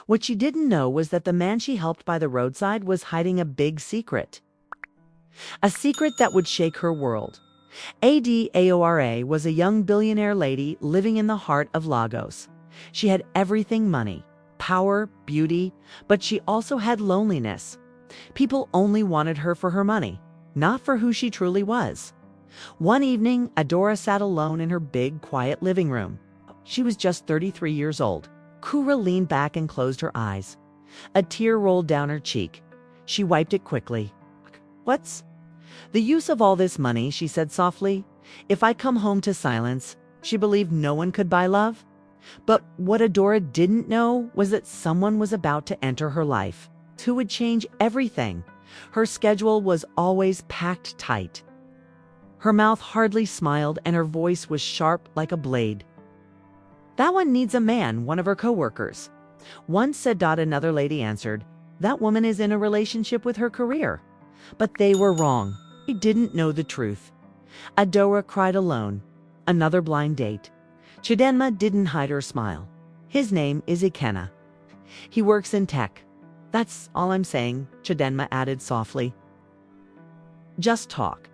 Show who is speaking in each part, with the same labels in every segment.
Speaker 1: What she didn't know was that the man she helped by the roadside was hiding a big secret. A secret that would shake her world. Adaora was a young billionaire lady living in the heart of Lagos. She had everything: money, power, beauty, but she also had loneliness. People only wanted her for her money, not for who she truly was. One evening, Adaora sat alone in her big, quiet living room. She was just 33 years old. Kura leaned back and closed her eyes. A tear rolled down her cheek. She wiped it quickly. "What's the use of all this money?" she said softly. "If I come home to silence." She believed no one could buy love. But what Adaora didn't know was that someone was about to enter her life, who would change everything. Her schedule was always packed tight. Her mouth hardly smiled and her voice was sharp like a blade. "That one needs a man," one of her coworkers once said. Another lady answered, "That woman is in a relationship with her career." But they were wrong. They didn't know the truth. Adaora cried alone. Another blind date. Chidinma didn't hide her smile. "His name is Ikenna. He works in tech." "That's all I'm saying," Chidinma added softly. "Just talk.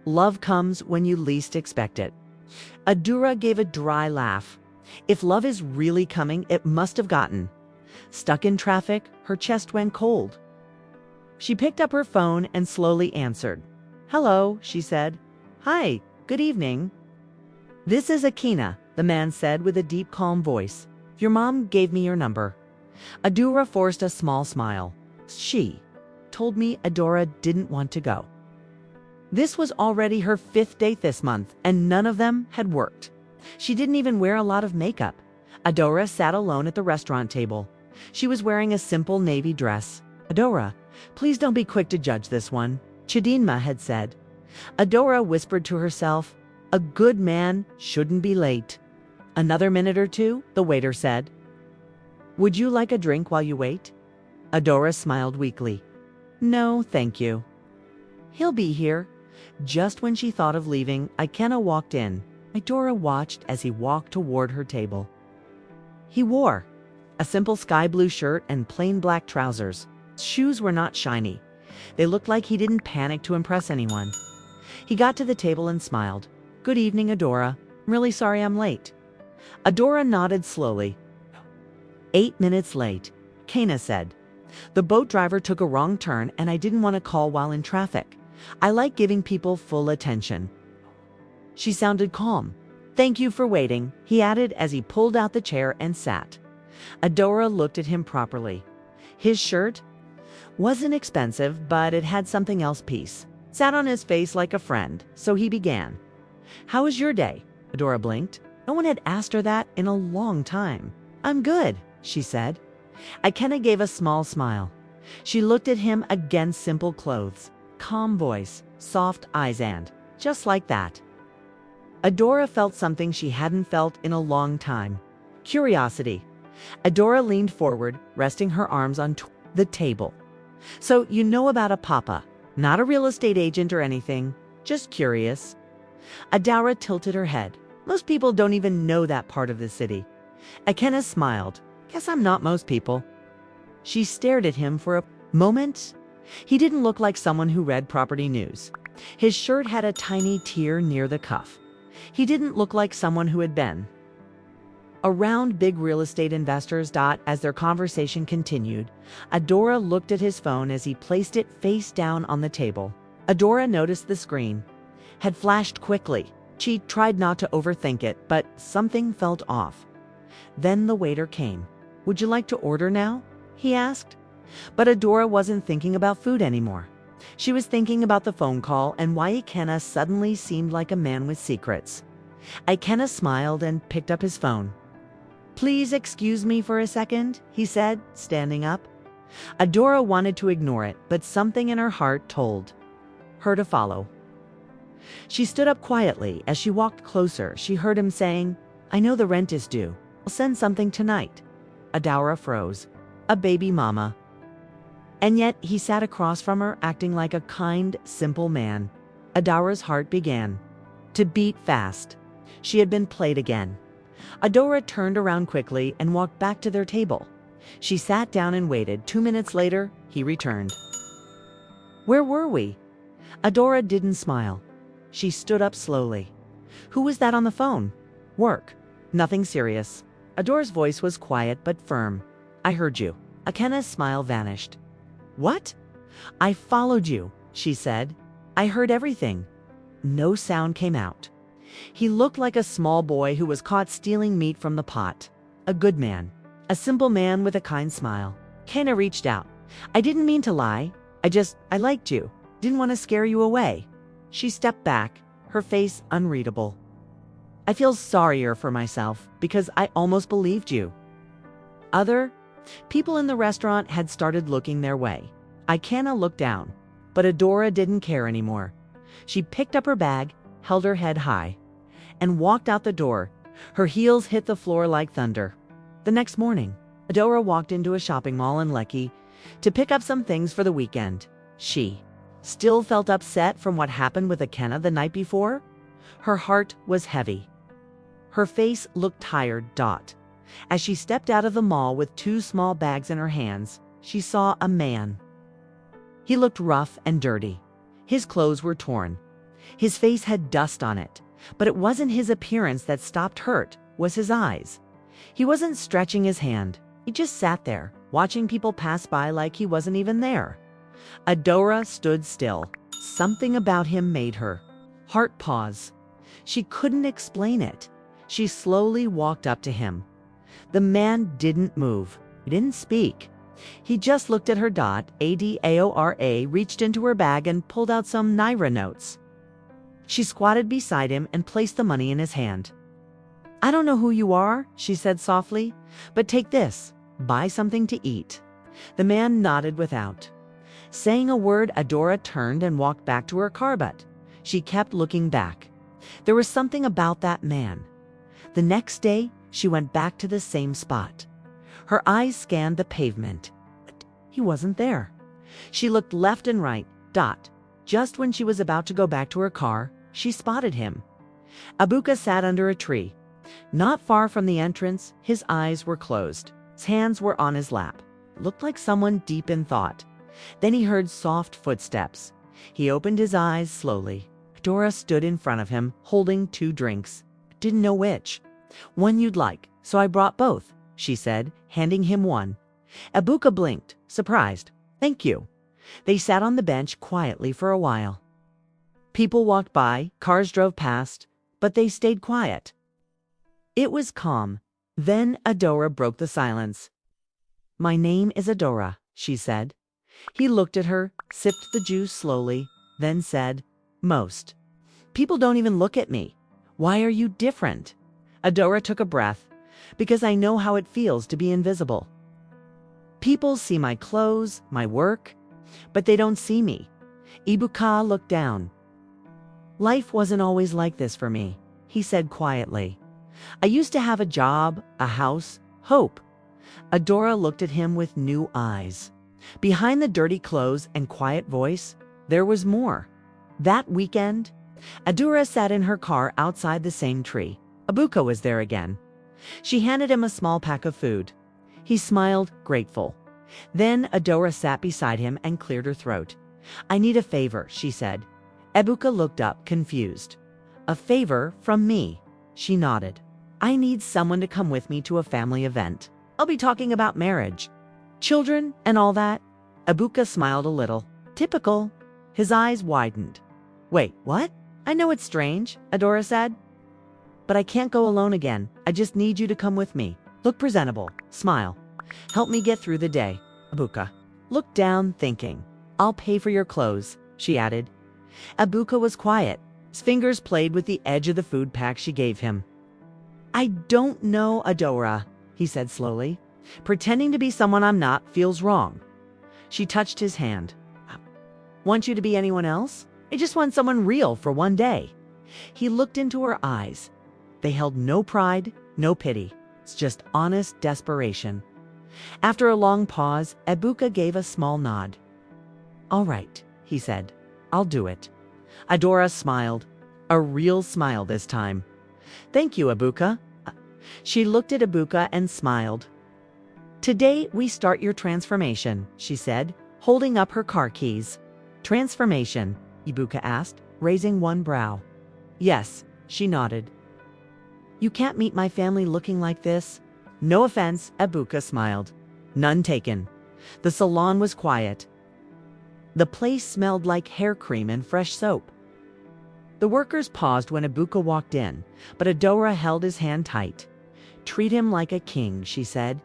Speaker 1: Love comes when you least expect it." Adaora gave a dry laugh. If love is really coming, it must have gotten stuck in traffic. Her chest went cold. She picked up her phone and slowly answered. "Hello," she said. "Hi, good evening." "This is Ikenna," the man said with a deep, calm voice. "Your mom gave me your number." Adaora forced a small smile. She told me Adaora didn't want to go. This was already her 5th date this month, and none of them had worked. She didn't even wear a lot of makeup. Adaora sat alone at the restaurant table. She was wearing a simple navy dress. "Adaora, please don't be quick to judge this one," Chidinma had said. Adaora whispered to herself, "A good man shouldn't be late." Another minute or two, the waiter said, "Would you like a drink while you wait?" Adaora smiled weakly. "No, thank you." "He'll be here." Just when she thought of leaving, Ikenna walked in. Adaora watched as he walked toward her table. He wore a simple sky blue shirt and plain black trousers. Shoes were not shiny. They looked like he didn't panic to impress anyone. He got to the table and smiled. "Good evening, Adaora. I'm really sorry I'm late." Adaora nodded slowly. 8 minutes late, Kana said. "The boat driver took a wrong turn and I didn't want to call while in traffic. I like giving people full attention." She sounded calm. "Thank you for waiting," he added as he pulled out the chair and sat. Adaora looked at him properly. His shirt wasn't expensive, but it had something else. Peace sat on his face like a friend, so he began. "How was your day?" Adaora blinked. No one had asked her that in a long time. "I'm good," she said. Ikenna gave a small smile. She looked at him again. Simple clothes, calm voice, soft eyes, and just like that, Adaora felt something she hadn't felt in a long time. Curiosity. Adaora leaned forward, resting her arms on the table. "So you know about a papa? Not a real estate agent or anything, just curious." Adaora tilted her head. "Most people don't even know that part of the city." Ikenna smiled. "Guess I'm not most people." She stared at him for a moment. He didn't look like someone who read property news. His shirt had a tiny tear near the cuff. He didn't look like someone who had been around big real estate investors. As their conversation continued, Adaora looked at his phone as he placed it face down on the table. Adaora noticed the screen had flashed quickly. She tried not to overthink it, but something felt off. Then the waiter came. "Would you like to order now?" he asked. But Adaora wasn't thinking about food anymore. She was thinking about the phone call and why Ikenna suddenly seemed like a man with secrets. Ikenna smiled and picked up his phone. "Please excuse me for a second," he said, standing up. Adaora wanted to ignore it, but something in her heart told her to follow. She stood up quietly. As she walked closer, she heard him saying, "I know the rent is due. I'll send something tonight." Adaora froze. A baby mama. And yet he sat across from her, acting like a kind, simple man. Adaora's heart began to beat fast. She had been played again. Adaora turned around quickly and walked back to their table. She sat down and waited. 2 minutes later, he returned. Where were we? Adaora didn't smile. She stood up slowly. Who was that on the phone? Work. Nothing serious. Adora's voice was quiet but firm. I heard you. Akena's smile vanished. What? I followed you, she said. I heard everything. No sound came out. He looked like a small boy who was caught stealing meat from the pot. A good man. A simple man with a kind smile. Akena reached out. I didn't mean to lie. I liked you. Didn't want to scare you away. She stepped back, her face unreadable. I feel sorrier for myself because I almost believed you. Other people in the restaurant had started looking their way. Akena looked down, but Adaora didn't care anymore. She picked up her bag, held her head high, and walked out the door. Her heels hit the floor like thunder. The next morning, Adaora walked into a shopping mall in Lekki to pick up some things for the weekend. She still felt upset from what happened with Akena the night before. Her heart was heavy. Her face looked tired. As she stepped out of the mall with 2 small bags in her hands, she saw a man. He looked rough and dirty. His clothes were torn. His face had dust on it, but it wasn't his appearance that stopped hurt, was his eyes. He wasn't stretching his hand. He just sat there, watching people pass by like he wasn't even there. Adaora stood still. Something about him made her heart pause. She couldn't explain it. She slowly walked up to him. The man didn't move. He didn't speak. He just looked at her. Adaora reached into her bag and pulled out some Naira notes. She squatted beside him and placed the money in his hand. I don't know who you are, she said softly, but take this. Buy something to eat. The man nodded without saying a word. Adaora turned and walked back to her car, but she kept looking back. There was something about that man. The next day, she went back to the same spot. Her eyes scanned the pavement. But he wasn't there. She looked left and right. Just when she was about to go back to her car, she spotted him. Ebuka sat under a tree. Not far from the entrance, his eyes were closed. His hands were on his lap. Looked like someone deep in thought. Then he heard soft footsteps. He opened his eyes slowly. Adaora stood in front of him, holding 2 drinks. Didn't know which. One you'd like, so I brought both, she said, handing him one. Ebuka blinked, surprised. Thank you. They sat on the bench quietly for a while. People walked by, cars drove past, but they stayed quiet. It was calm. Then Adaora broke the silence. My name is Adaora, she said. He looked at her, sipped the juice slowly, then said, Most people don't even look at me. Why are you different? Adaora took a breath. Because I know how it feels to be invisible. People see my clothes, my work, but they don't see me. Ebuka looked down. Life wasn't always like this for me, he said quietly. I used to have a job, a house, hope. Adaora looked at him with new eyes. Behind the dirty clothes and quiet voice, there was more. That weekend, Adaora sat in her car outside the same tree. Ebuka was there again. She handed him a small pack of food. He smiled, grateful. Then Adaora sat beside him and cleared her throat. I need a favor, she said. Ebuka looked up, confused. A favor from me? She nodded. I need someone to come with me to a family event. I'll be talking about marriage, children, and all that. Ebuka smiled a little. Typical. His eyes widened. Wait, what? I know it's strange, Adaora said. But I can't go alone again. I just need you to come with me. Look presentable. Smile. Help me get through the day. Ebuka looked down, thinking. I'll pay for your clothes, she added. Ebuka was quiet. His fingers played with the edge of the food pack she gave him. I don't know, Adaora, he said slowly. Pretending to be someone I'm not feels wrong. She touched his hand. Want you to be anyone else? I just want someone real for one day. He looked into her eyes. They held no pride, no pity. It's just honest desperation. After a long pause, Ebuka gave a small nod. All right, he said. I'll do it. Adaora smiled. A real smile this time. Thank you, Ebuka. She looked at Ebuka and smiled. Today we start your transformation, she said, holding up her car keys. Transformation? Ebuka asked, raising one brow. Yes, she nodded. You can't meet my family looking like this. No offense, Ebuka smiled. None taken. The salon was quiet. The place smelled like hair cream and fresh soap. The workers paused when Ebuka walked in, but Adaora held his hand tight. Treat him like a king, she said.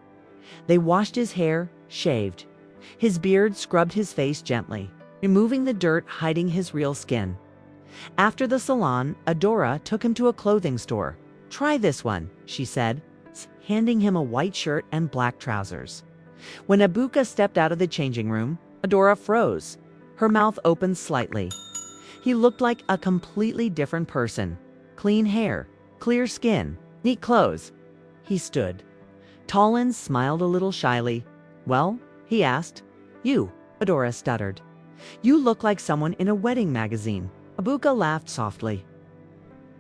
Speaker 1: They washed his hair, shaved. His beard scrubbed his face gently, removing the dirt hiding his real skin. After the salon, Adaora took him to a clothing store. Try this one, she said, handing him a white shirt and black trousers. When Ebuka stepped out of the changing room, Adaora froze. Her mouth opened slightly. He looked like a completely different person. Clean hair, clear skin, neat clothes. He stood. Tollin smiled a little shyly. Well, he asked. You, Adaora stuttered. You look like someone in a wedding magazine. Ebuka laughed softly.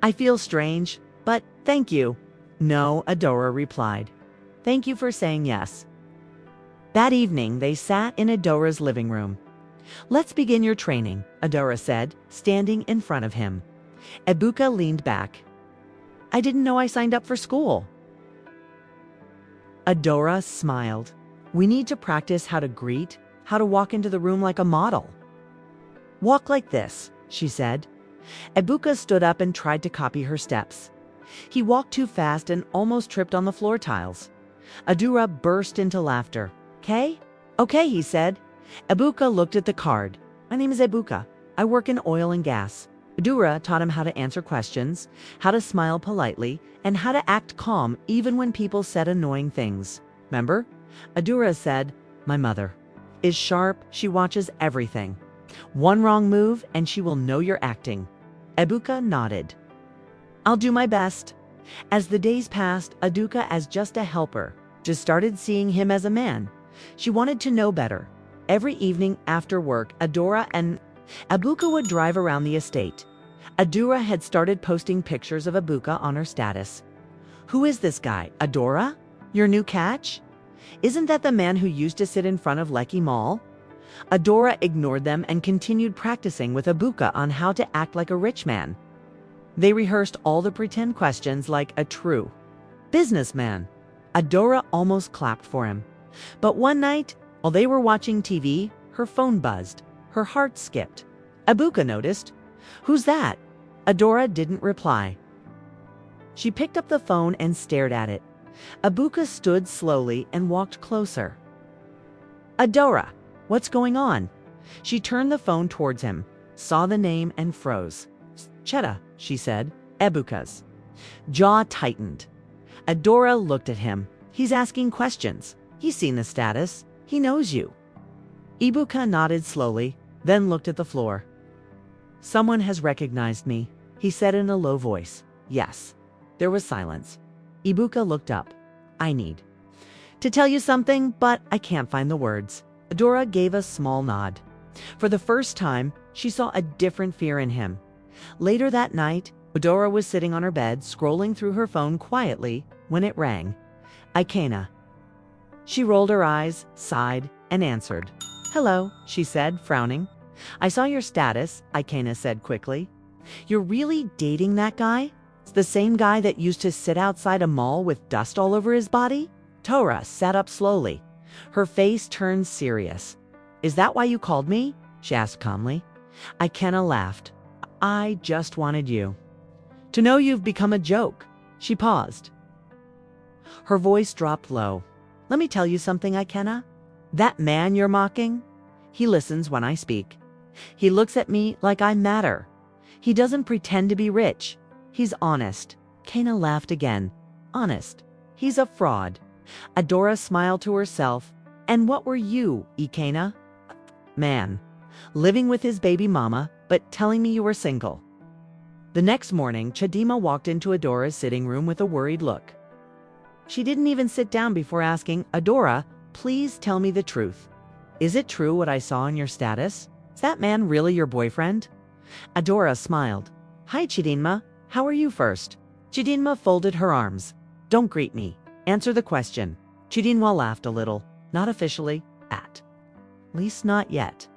Speaker 1: I feel strange, but thank you. No, Adaora replied. Thank you for saying yes. That evening, they sat in Adora's living room. Let's begin your training, Adaora said, standing in front of him. Ebuka leaned back. I didn't know I signed up for school. Adaora smiled. We need to practice how to greet, how to walk into the room like a model. Walk like this, she said. Ebuka stood up and tried to copy her steps. He walked too fast and almost tripped on the floor tiles. Adaora burst into laughter. Okay, he said. Ebuka looked at the card. My name is Ebuka. I work in oil and gas. Adaora taught him how to answer questions, how to smile politely, and how to act calm even when people said annoying things. Remember? Adaora said, my mother is sharp. She watches everything. One wrong move and she will know you're acting. Ebuka nodded. I'll do my best. As the days passed, Ebuka, as just a helper, just started seeing him as a man. She wanted to know better. Every evening after work, Adaora and Ebuka would drive around the estate. Adaora had started posting pictures of Ebuka on her status. Who is this guy, Adaora? Your new catch? Isn't that the man who used to sit in front of Lekki Mall? Adaora ignored them and continued practicing with Ebuka on how to act like a rich man. They rehearsed all the pretend questions like a true businessman. Adaora almost clapped for him. But one night, while they were watching TV, her phone buzzed. Her heart skipped. Ebuka noticed. Who's that? Adaora didn't reply. She picked up the phone and stared at it. Ebuka stood slowly and walked closer. Adaora, what's going on? She turned the phone towards him, saw the name and froze. Cheta, she said. Ebuka's jaw tightened. Adaora looked at him. He's asking questions. He's seen the status. He knows you. Ebuka nodded slowly, then looked at the floor. Someone has recognized me, he said in a low voice. Yes. There was silence. Ebuka looked up. I need to tell you something, but I can't find the words. Adaora gave a small nod. For the first time, she saw a different fear in him. Later that night, Adaora was sitting on her bed, scrolling through her phone quietly, when it rang. Ikena. She rolled her eyes, sighed, and answered. Hello, she said, frowning. I saw your status, Ikena said quickly. You're really dating that guy? It's the same guy that used to sit outside a mall with dust all over his body? Adaora sat up slowly. Her face turned serious. Is that why you called me? She asked calmly. Ikena laughed. I just wanted you to know you've become a joke. She paused. Her voice dropped low. Let me tell you something, Ikena. That man you're mocking, he listens when I speak. He looks at me like I matter. He doesn't pretend to be rich. He's honest. Ikena laughed again. Honest. He's a fraud. Adaora smiled to herself. And what were you, Ikena? Man. Living with his baby mama, but telling me you were single. The next morning, Chidima walked into Adora's sitting room with a worried look. She didn't even sit down before asking, Adaora, please tell me the truth. Is it true what I saw on your status? Is that man really your boyfriend? Adaora smiled. Hi, Chidinma. How are you first? Chidinma folded her arms. Don't greet me. Answer the question. Chidinma laughed a little. Not officially, at least not yet.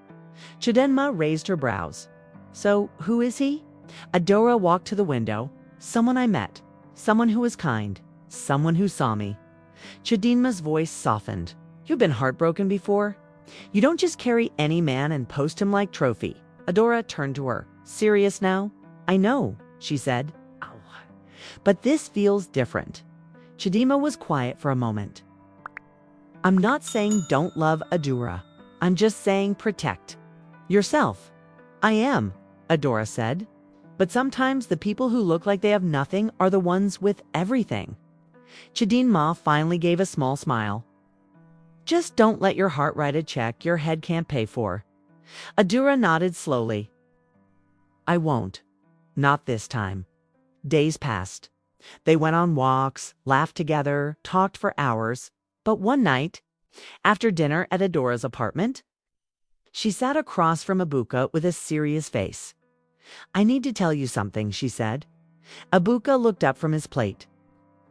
Speaker 1: Chidinma raised her brows. So, who is he? Adaora walked to the window. Someone I met. Someone who was kind. Someone who saw me. Chidinma's voice softened. You've been heartbroken before? You don't just carry any man and post him like trophy. Adaora turned to her. Serious now? I know, she said. Ow. But this feels different. Chidinma was quiet for a moment. I'm not saying don't love Adaora. I'm just saying protect yourself. I am, Adaora said. But sometimes the people who look like they have nothing are the ones with everything. Chidinma finally gave a small smile. Just don't let your heart write a check your head can't pay for. Adaora nodded slowly. I won't. Not this time. Days passed. They went on walks, laughed together, talked for hours. But one night, after dinner at Adora's apartment, she sat across from Ebuka with a serious face. I need to tell you something, she said. Ebuka looked up from his plate.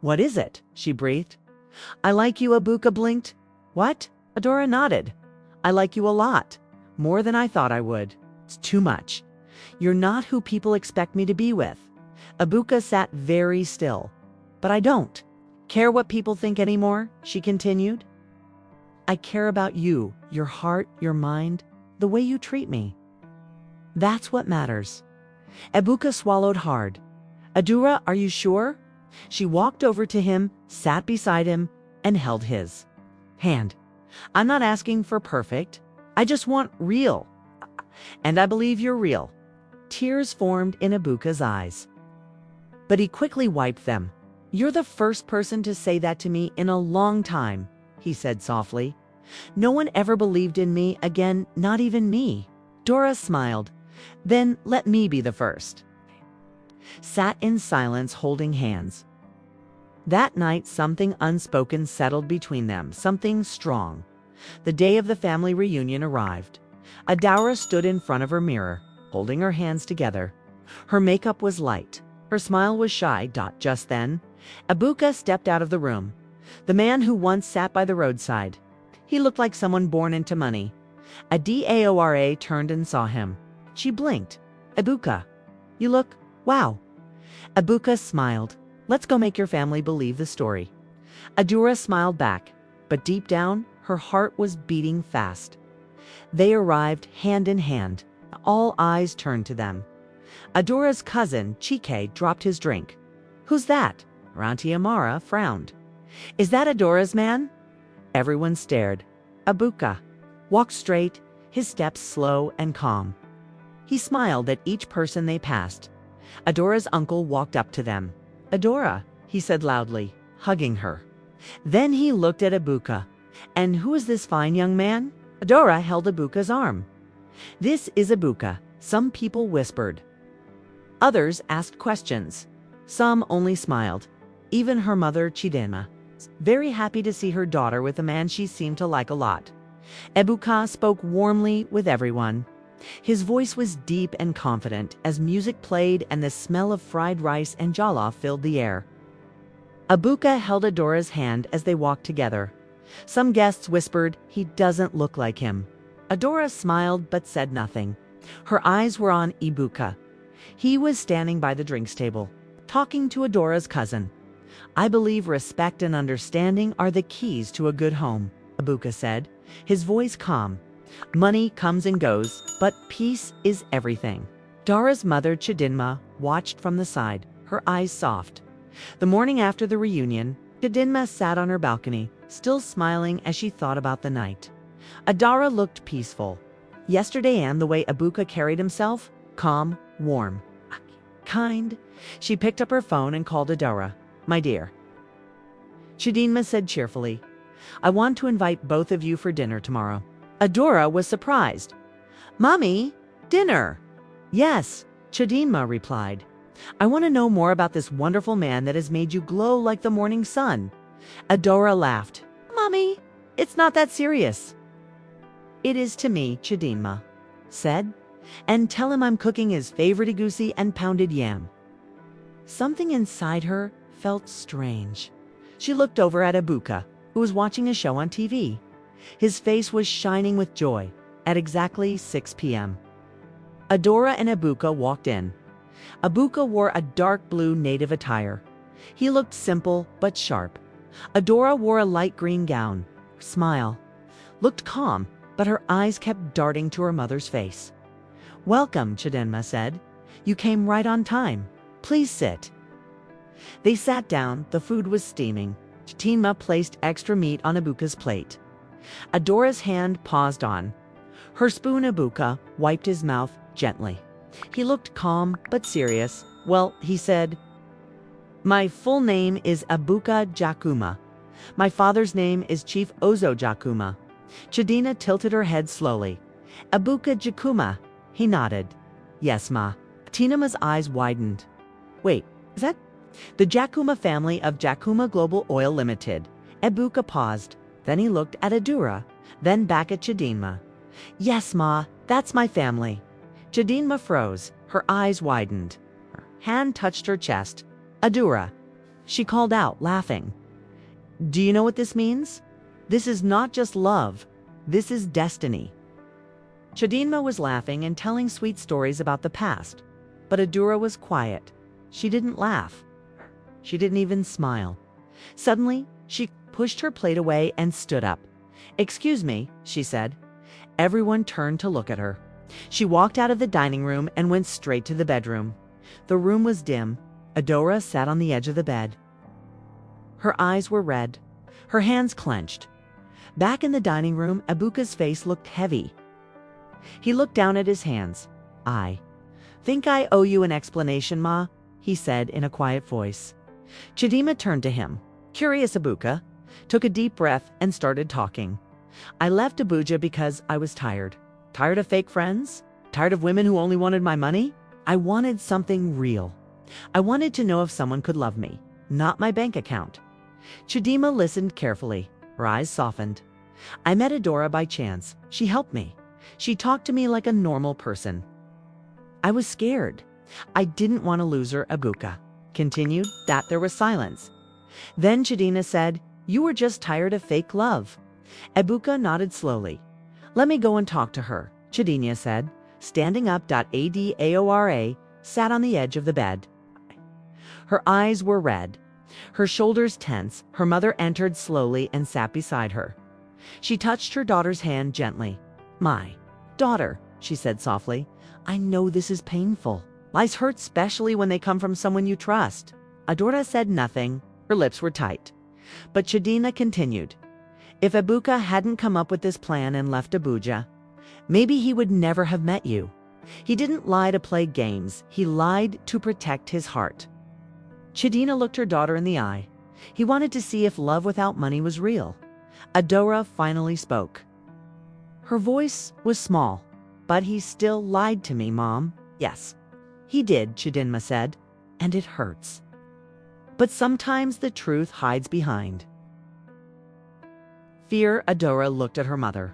Speaker 1: What is it? She breathed. I like you, Ebuka blinked. What? Adaora nodded. I like you a lot. More than I thought I would. It's too much. You're not who people expect me to be with. Ebuka sat very still. But I don't care what people think anymore, she continued. I care about you, your heart, your mind, the way you treat me. That's what matters. Ebuka swallowed hard. Adaora, are you sure? She walked over to him, sat beside him, and held his hand. I'm not asking for perfect. I just want real. And I believe you're real. Tears formed in Ebuka's eyes. But he quickly wiped them. You're the first person to say that to me in a long time, he said softly. No one ever believed in me again, not even me. Adaora smiled. Then let me be the first. Sat in silence, holding hands. That night, something unspoken settled between them, something strong. The day of the family reunion arrived. Adaora stood in front of her mirror, holding her hands together. Her makeup was light. Her smile was shy. Just then, Ebuka stepped out of the room. The man who once sat by the roadside. He looked like someone born into money. Adaora turned and saw him. She blinked. Ebuka, you look, wow. Ebuka smiled. Let's go make your family believe the story. Adaora smiled back, but deep down, her heart was beating fast. They arrived hand in hand. All eyes turned to them. Adora's cousin, Chike, dropped his drink. Who's that? Auntie Amara frowned. Is that Adora's man? Everyone stared. Ebuka walked straight, his steps slow and calm. He smiled at each person they passed. Adora's uncle walked up to them. Adaora, he said loudly, hugging her. Then he looked at Ebuka. And who is this fine young man? Adaora held Ebuka's arm. This is Ebuka, some people whispered. Others asked questions. Some only smiled. Even her mother, Chidinma, very happy to see her daughter with a man she seemed to like a lot. Ebuka spoke warmly with everyone. His voice was deep and confident as music played and the smell of fried rice and jollof filled the air. Ebuka held Adora's hand as they walked together. Some guests whispered, he doesn't look like him. Adaora smiled but said nothing. Her eyes were on Ebuka. He was standing by the drinks table, talking to Adora's cousin. I believe respect and understanding are the keys to a good home, Ebuka said, his voice calm. Money comes and goes, but peace is everything. Adaora's mother, Chidinma, watched from the side, her eyes soft. The morning after the reunion, Chidinma sat on her balcony, still smiling as she thought about the night. Adaora looked peaceful. Yesterday and the way Ebuka carried himself, calm, warm, kind. She picked up her phone and called Adaora. My dear. Chidinma said cheerfully, I want to invite both of you for dinner tomorrow. Adaora was surprised. Mommy, dinner. Yes, Chidinma replied. I want to know more about this wonderful man that has made you glow like the morning sun. Adaora laughed. Mommy, it's not that serious. It is to me, Chidinma said, and tell him I'm cooking his favorite egusi and pounded yam. Something inside her felt strange. She looked over at Ebuka. who was watching a show on TV. His face was shining with joy at exactly 6 p.m. Adaora and Ebuka walked in. Ebuka wore a dark blue native attire. He looked simple but sharp. Adaora wore a light green gown. Her smile looked calm, but her eyes kept darting to her mother's face. "Welcome," Chidinma said. "You came right on time. Please sit." They sat down. The food was steaming. Chidinma placed extra meat on Ebuka's plate. Adora's hand paused on her spoon. Ebuka wiped his mouth gently. He looked calm but serious. "Well," he said, "my full name is Ebuka Jakuma. My father's name is Chief Ozo Jakuma." Chidinma tilted her head slowly. "Ebuka Jakuma." He nodded. "Yes, ma." Chidinma's eyes widened. "Wait, is that the Jakuma family of Jakuma Global Oil Limited?" Ebuka paused. Then he looked at Adaora, then back at Chidinma. "Yes, ma, that's my family." Chidinma froze. Her eyes widened. Her hand touched her chest. "Adaora," she called out, laughing. "Do you know what this means? This is not just love. This is destiny." Chidinma was laughing and telling sweet stories about the past, but Adaora was quiet. She didn't laugh. She didn't even smile. Suddenly, she pushed her plate away and stood up. "Excuse me," she said. Everyone turned to look at her. She walked out of the dining room and went straight to the bedroom. The room was dim. Adaora sat on the edge of the bed. Her eyes were red. Her hands clenched. Back in the dining room, Ebuka's face looked heavy. He looked down at his hands. "I think I owe you an explanation, ma," he said in a quiet voice. Chidinma turned to him. Curious, Ebuka took a deep breath and started talking. "I left Abuja because I was tired. Tired of fake friends? Tired of women who only wanted my money? I wanted something real. I wanted to know if someone could love me, not my bank account." Chidinma listened carefully. Her eyes softened. "I met Adaora by chance. She helped me. She talked to me like a normal person. I was scared. I didn't want to lose her." Ebuka continued. That there was silence. Then Chidinma said, "You were just tired of fake love." Ebuka nodded slowly. "Let me go and talk to her," Chidinma said. Standing up, Adaora sat on the edge of the bed. Her eyes were red. Her shoulders tense. Her mother entered slowly and sat beside her. She touched her daughter's hand gently. "My daughter," she said softly, "I know this is painful. Lies hurt, especially when they come from someone you trust." Adaora said nothing. Her lips were tight. But Chidinma continued. "If Ebuka hadn't come up with this plan and left Abuja, maybe he would never have met you. He didn't lie to play games. He lied to protect his heart." Chidinma looked her daughter in the eye. He wanted to see if love without money was real. Adaora finally spoke. Her voice was small. "But he still lied to me, Mom." "Yes, he did," Chidinma said, "and it hurts. But sometimes the truth hides behind fear." Adaora looked at her mother.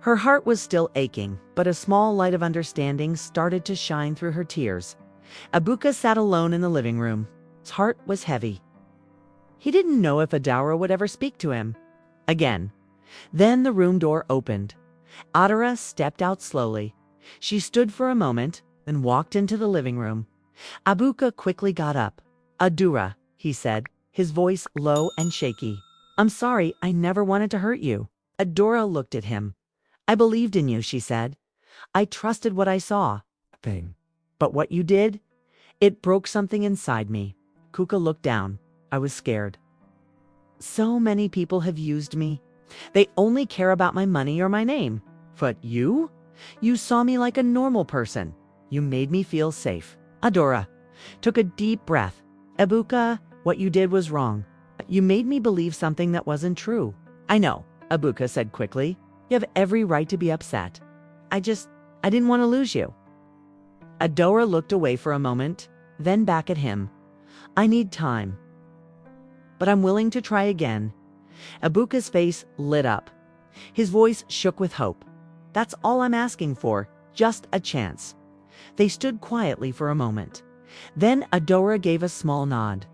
Speaker 1: Her heart was still aching, but a small light of understanding started to shine through her tears. Ebuka sat alone in the living room. His heart was heavy. He didn't know if Adaora would ever speak to him again. Then the room door opened. Adaora stepped out slowly. She stood for a moment, then walked into the living room. Ebuka quickly got up. "Adaora," he said, his voice low and shaky. "I'm sorry, I never wanted to hurt you." Adaora looked at him. "I believed in you," she said. "I trusted what I saw. But what you did, it broke something inside me." Kuka looked down. "I was scared. So many people have used me. They only care about my money or my name. But you saw me like a normal person. You made me feel safe." Adaora took a deep breath. "Ebuka, what you did was wrong. You made me believe something that wasn't true." "I know," Ebuka said quickly. "You have every right to be upset. I didn't want to lose you." Adaora looked away for a moment, then back at him. "I need time. But I'm willing to try again." Ebuka's face lit up. His voice shook with hope. "That's all I'm asking for, just a chance." They stood quietly for a moment. Then Adaora gave a small nod.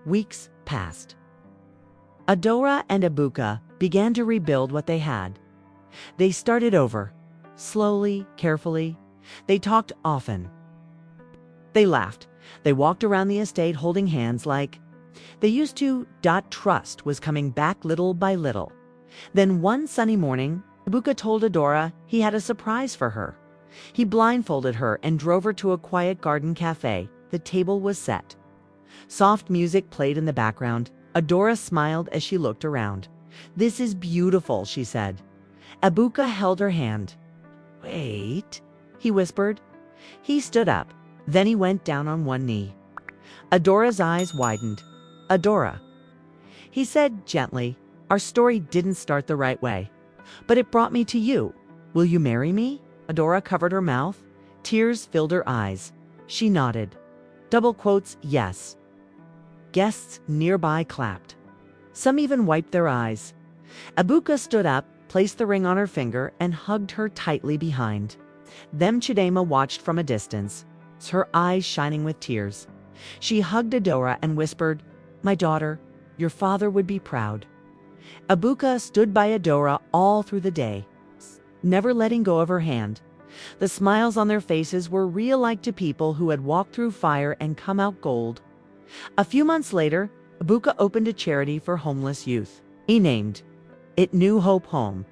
Speaker 1: Weeks passed. Adaora and Ebuka began to rebuild what they had. They started over, slowly, carefully. They talked often. They laughed. They walked around the estate holding hands like they used to. Trust was coming back little by little. Then one sunny morning, Ebuka told Adaora he had a surprise for her. He blindfolded her and drove her to a quiet garden cafe. The table was set. Soft music played in the background. Adaora smiled as she looked around. "This is beautiful," she said. Ebuka held her hand. "Wait," he whispered. He stood up. Then he went down on one knee. Adora's eyes widened. "Adaora," he said gently, "our story didn't start the right way, but it brought me to you. Will you marry me?" Adaora covered her mouth. Tears filled her eyes. She nodded. Double quotes, yes. Guests nearby clapped. Some even wiped their eyes. Ebuka stood up, placed the ring on her finger, and hugged her tightly behind. Then Chidema watched from a distance, her eyes shining with tears. She hugged Adaora and whispered, "My daughter, your father would be proud." Ebuka stood by Adaora all through the day, never letting go of her hand. The smiles on their faces were real-like to people who had walked through fire and come out gold. A few months later, Ebuka opened a charity for homeless youth. He named it New Hope Home.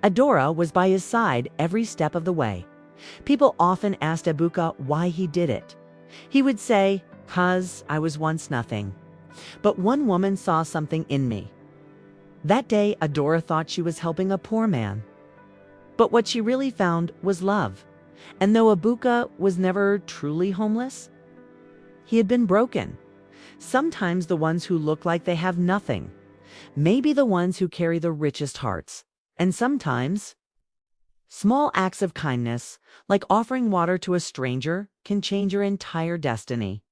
Speaker 1: Adaora was by his side every step of the way. People often asked Ebuka why he did it. He would say, "'Cause I was once nothing. But one woman saw something in me." That day, Adaora thought she was helping a poor man. But what she really found was love. And though Ebuka was never truly homeless, he had been broken. Sometimes the ones who look like they have nothing may be the ones who carry the richest hearts. And sometimes, small acts of kindness, like offering water to a stranger, can change your entire destiny.